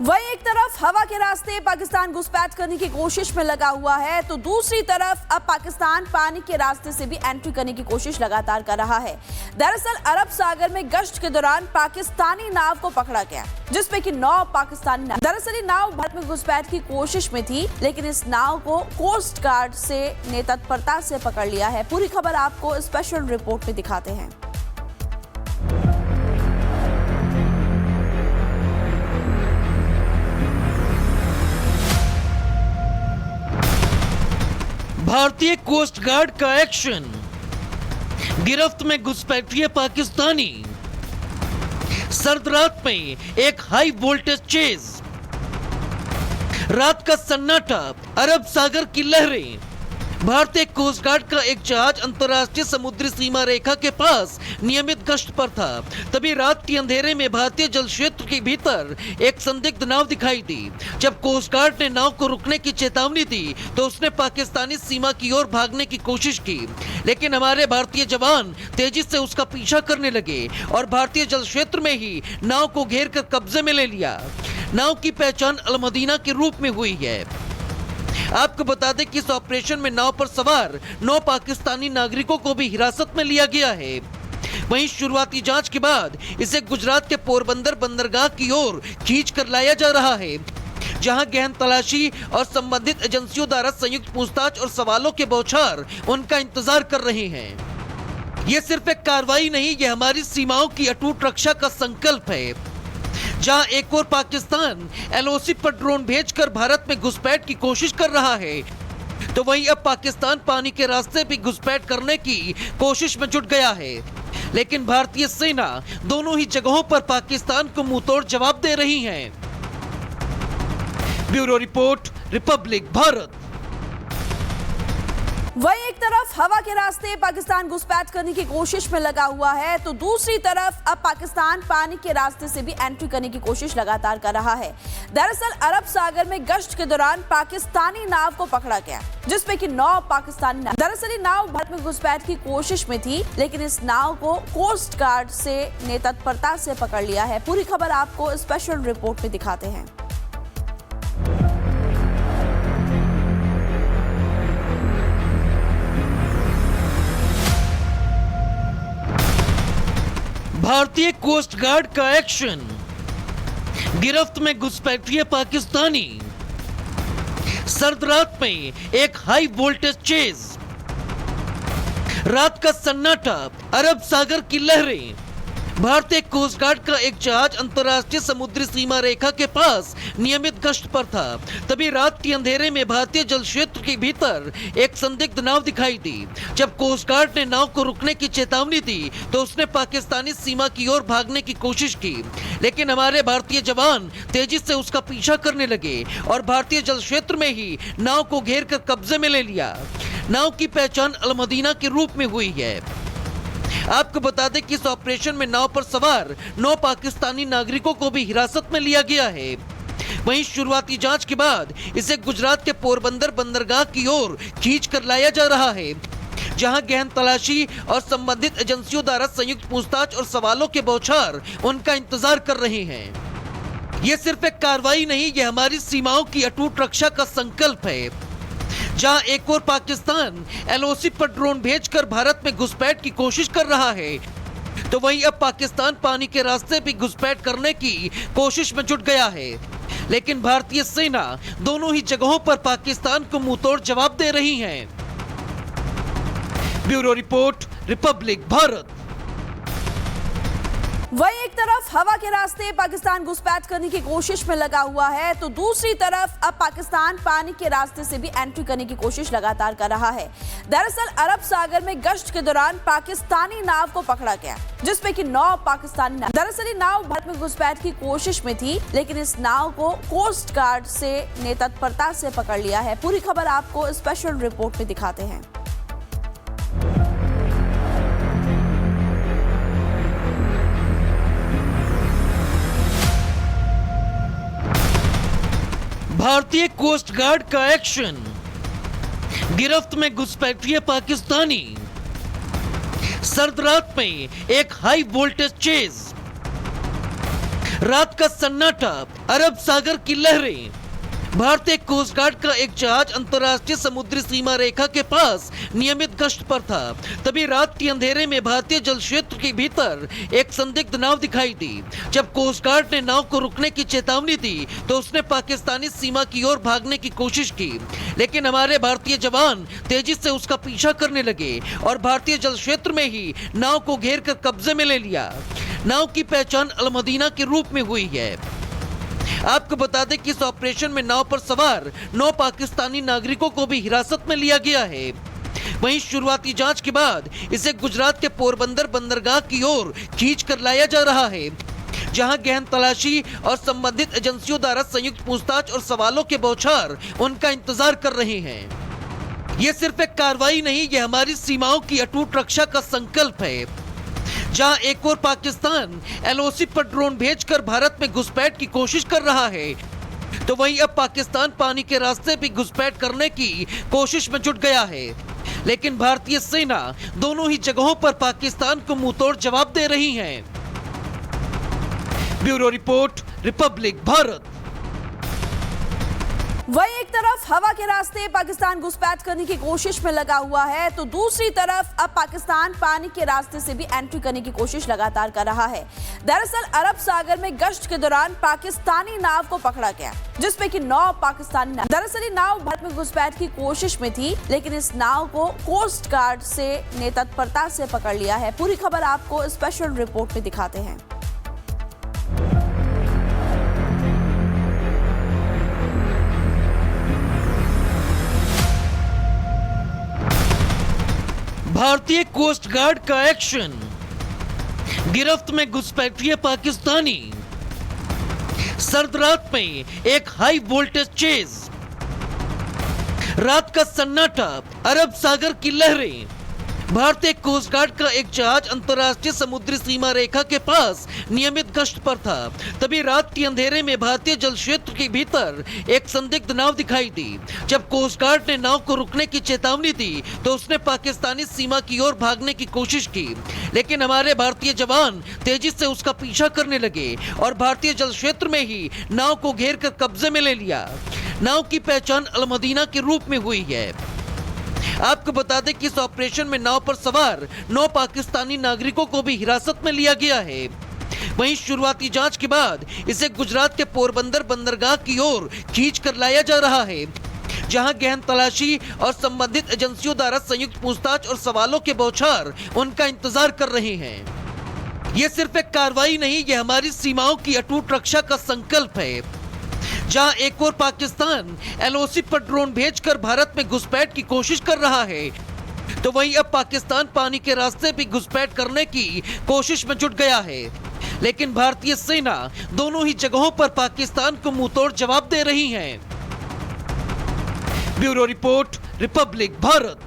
वहीं एक तरफ हवा के रास्ते पाकिस्तान घुसपैठ करने की कोशिश में लगा हुआ है, तो दूसरी तरफ अब पाकिस्तान पानी के रास्ते से भी एंट्री करने की कोशिश लगातार कर रहा है। दरअसल अरब सागर में गश्त के दौरान पाकिस्तानी नाव को पकड़ा गया, जिसमें कि 9 पाकिस्तानी नाव। दरअसल ये नाव भारत में घुसपैठ की कोशिश में थी, लेकिन इस नाव को कोस्ट गार्ड ने तत्परता से पकड़ लिया है। पूरी खबर आपको स्पेशल रिपोर्ट में दिखाते हैं। भारतीय कोस्ट गार्ड का एक्शन, गिरफ्त में घुसपैठिए पाकिस्तानी। सर्द रात में एक हाई वोल्टेज चेज, रात का सन्नाटा, अरब सागर की लहरें। भारतीय कोस्ट गार्ड का एक जहाज अंतर्राष्ट्रीय समुद्री सीमा रेखा के पास नियमित गश्त पर था। तभी रात के अंधेरे में भारतीय जल क्षेत्र के भीतर एक संदिग्ध नाव दिखाई दी। जब कोस्ट गार्ड ने नाव को रुकने की चेतावनी दी तो उसने पाकिस्तानी सीमा की ओर भागने की कोशिश की, लेकिन हमारे भारतीय जवान तेजी से उसका पीछा करने लगे और भारतीय जल क्षेत्र में ही नाव को घेर कर कब्जे में ले लिया। नाव की पहचान अल-मदीना के रूप में हुई है। आपको बता दें कि इस ऑपरेशन में नाव पर सवार 9 पाकिस्तानी नागरिकों को भी हिरासत में लिया गया है। वहीं शुरुआती जांच के बाद इसे गुजरात के पोरबंदर बंदरगाह की ओर खींच कर लाया जा रहा है, जहां गहन तलाशी और संबंधित एजेंसियों द्वारा संयुक्त पूछताछ और सवालों के बौछार उनका इंतजार कर रहे हैं। ये सिर्फ एक कार्रवाई नहीं, ये हमारी सीमाओं की अटूट रक्षा का संकल्प है। जहां एक और पाकिस्तान एलओसी पर ड्रोन भेजकर भारत में घुसपैठ की कोशिश कर रहा है, तो वहीं अब पाकिस्तान पानी के रास्ते भी घुसपैठ करने की कोशिश में जुट गया है। लेकिन भारतीय सेना दोनों ही जगहों पर पाकिस्तान को मुंहतोड़ जवाब दे रही है। Bureau report, Republic Bharat. वहीं एक तरफ हवा के रास्ते पाकिस्तान घुसपैठ करने की कोशिश में लगा हुआ है, तो दूसरी तरफ अब पाकिस्तान पानी के रास्ते से भी एंट्री करने की कोशिश लगातार कर रहा है। दरअसल अरब सागर में गश्त के दौरान पाकिस्तानी नाव को पकड़ा गया, जिसमें कि 9 पाकिस्तानी नाव। दरअसल ये नाव भारत में घुसपैठ की कोशिश में थी, लेकिन इस नाव को कोस्ट गार्ड ने तत्परता से पकड़ लिया है। पूरी खबर आपको स्पेशल रिपोर्ट में दिखाते हैं। भारतीय कोस्ट गार्ड का एक्शन, गिरफ्त में घुसपैठिए पाकिस्तानी। सर्द रात में एक हाई वोल्टेज चेज, रात का सन्नाटा, अरब सागर की लहरें। भारतीय कोस्ट गार्ड का एक जहाज अंतर्राष्ट्रीय समुद्री सीमा रेखा के पास नियमित गश्त पर था। तभी रात के अंधेरे में भारतीय जल क्षेत्र के भीतर एक संदिग्ध नाव दिखाई दी। जब कोस्ट गार्ड ने नाव को रुकने की चेतावनी दी तो उसने पाकिस्तानी सीमा की ओर भागने की कोशिश की, लेकिन हमारे भारतीय जवान तेजी से उसका पीछा करने लगे और भारतीय जल क्षेत्र में ही नाव को घेर कर कब्जे में ले लिया। नाव की पहचान अल-मदीना के रूप में हुई है। आपको बता दें कि इस ऑपरेशन में नाव पर सवार 9 पाकिस्तानी नागरिकों को भी हिरासत में लिया गया है। वहीं शुरुआती जांच के बाद इसे गुजरात के पोरबंदर बंदरगाह की ओर खींच कर लाया जा रहा है, जहां गहन तलाशी और संबंधित एजेंसियों द्वारा संयुक्त पूछताछ और सवालों के बौछार उनका इंतजार कर रहे हैं। ये सिर्फ एक कार्रवाई नहीं, ये हमारी सीमाओं की अटूट रक्षा का संकल्प है। जहां एक और पाकिस्तान एलओसी पर ड्रोन भेजकर भारत में घुसपैठ की कोशिश कर रहा है, तो वहीं अब पाकिस्तान पानी के रास्ते भी घुसपैठ करने की कोशिश में जुट गया है। लेकिन भारतीय सेना दोनों ही जगहों पर पाकिस्तान को मुंहतोड़ जवाब दे रही है। Bureau report, Republic Bharat. वहीं एक तरफ हवा के रास्ते पाकिस्तान घुसपैठ करने की कोशिश में लगा हुआ है, तो दूसरी तरफ अब पाकिस्तान पानी के रास्ते से भी एंट्री करने की कोशिश लगातार कर रहा है। दरअसल अरब सागर में गश्त के दौरान पाकिस्तानी नाव को पकड़ा गया, जिसमें कि 9 पाकिस्तानी नाव। दरअसल ये नाव भारत में घुसपैठ की कोशिश में थी, लेकिन इस नाव को कोस्ट गार्ड ने तत्परता से पकड़ लिया है। पूरी खबर आपको स्पेशल रिपोर्ट में दिखाते हैं। भारतीय कोस्ट गार्ड का एक्शन, गिरफ्त में घुसपैठिए पाकिस्तानी। सर्द रात में एक हाई वोल्टेज चेज, रात का सन्नाटा, अरब सागर की लहरें, भारतीय कोस्ट गार्ड का एक जहाज अंतर्राष्ट्रीय समुद्री सीमा रेखा के पास नियमित गश्त पर था। तभी रात के अंधेरे में भारतीय जल क्षेत्र के भीतर एक संदिग्ध नाव दिखाई दी। जब कोस्ट गार्ड ने नाव को रुकने की चेतावनी दी तो उसने पाकिस्तानी सीमा की ओर भागने की कोशिश की, लेकिन हमारे भारतीय जवान तेजी से उसका पीछा करने लगे और भारतीय जल क्षेत्र में ही नाव को घेर कर कब्जे में ले लिया। नाव की पहचान अल-मदीना के रूप में हुई है। आपको बता दें कि इस ऑपरेशन में नाव पर सवार 9 पाकिस्तानी नागरिकों को भी हिरासत में लिया गया है। वहीं शुरुआती जांच के बाद इसे गुजरात के पोरबंदर बंदरगाह की ओर खींच कर लाया जा रहा है, जहां गहन तलाशी और संबंधित एजेंसियों द्वारा संयुक्त पूछताछ और सवालों के बौछार उनका इंतजार कर रहे हैं। ये सिर्फ एक कार्रवाई नहीं, ये हमारी सीमाओं की अटूट रक्षा का संकल्प है। जहां एक और पाकिस्तान एलओसी पर ड्रोन भेजकर भारत में घुसपैठ की कोशिश कर रहा है, तो वहीं अब पाकिस्तान पानी के रास्ते भी घुसपैठ करने की कोशिश में जुट गया है। लेकिन भारतीय सेना दोनों ही जगहों पर पाकिस्तान को मुंहतोड़ जवाब दे रही है। Bureau report, Republic Bharat. वहीं एक तरफ हवा के रास्ते पाकिस्तान घुसपैठ करने की कोशिश में लगा हुआ है, तो दूसरी तरफ अब पाकिस्तान पानी के रास्ते से भी एंट्री करने की कोशिश लगातार कर रहा है। दरअसल अरब सागर में गश्त के दौरान पाकिस्तानी नाव को पकड़ा गया, जिसमें कि 9 पाकिस्तानी नाव। दरअसल ये नाव भारत में घुसपैठ की कोशिश में थी, लेकिन इस नाव को कोस्ट गार्ड ने तत्परता से पकड़ लिया है। पूरी खबर आपको स्पेशल रिपोर्ट में दिखाते हैं। भारतीय कोस्ट गार्ड का एक्शन, गिरफ्त में घुसपैठिए पाकिस्तानी, सर्द रात में एक हाई वोल्टेज चेज, रात का सन्नाटा, अरब सागर की लहरें, भारतीय कोस्ट गार्ड का एक जहाज अंतर्राष्ट्रीय समुद्री सीमा रेखा के पास नियमित गश्त पर था। तभी रात के अंधेरे में भारतीय जल क्षेत्र के भीतर एक संदिग्ध नाव दिखाई दी। जब कोस्ट गार्ड ने नाव को रुकने की चेतावनी दी तो उसने पाकिस्तानी सीमा की ओर भागने की कोशिश की, लेकिन हमारे भारतीय जवान तेजी से उसका पीछा करने लगे और भारतीय जल क्षेत्र में ही नाव को घेर कर कब्जे में ले लिया। नाव की पहचान अल-मदीना के रूप में हुई है। आपको बता दें कि इस ऑपरेशन में नाव पर सवार 9 पाकिस्तानी नागरिकों को भी हिरासत में लिया गया है। वहीं शुरुआती जांच के बाद इसे गुजरात के पोरबंदर बंदरगाह की ओर खींच कर लाया जा रहा है, जहां गहन तलाशी और संबंधित एजेंसियों द्वारा संयुक्त पूछताछ और सवालों के बौछार उनका इंतजार कर रहे हैं। ये सिर्फ एक कार्रवाई नहीं, ये हमारी सीमाओं की अटूट रक्षा का संकल्प है। जहां एक और पाकिस्तान एलओसी पर ड्रोन भेजकर भारत में घुसपैठ की कोशिश कर रहा है, तो वहीं अब पाकिस्तान पानी के रास्ते भी घुसपैठ करने की कोशिश में जुट गया है। लेकिन भारतीय सेना दोनों ही जगहों पर पाकिस्तान को मुंहतोड़ जवाब दे रही है। Bureau report, Republic Bharat.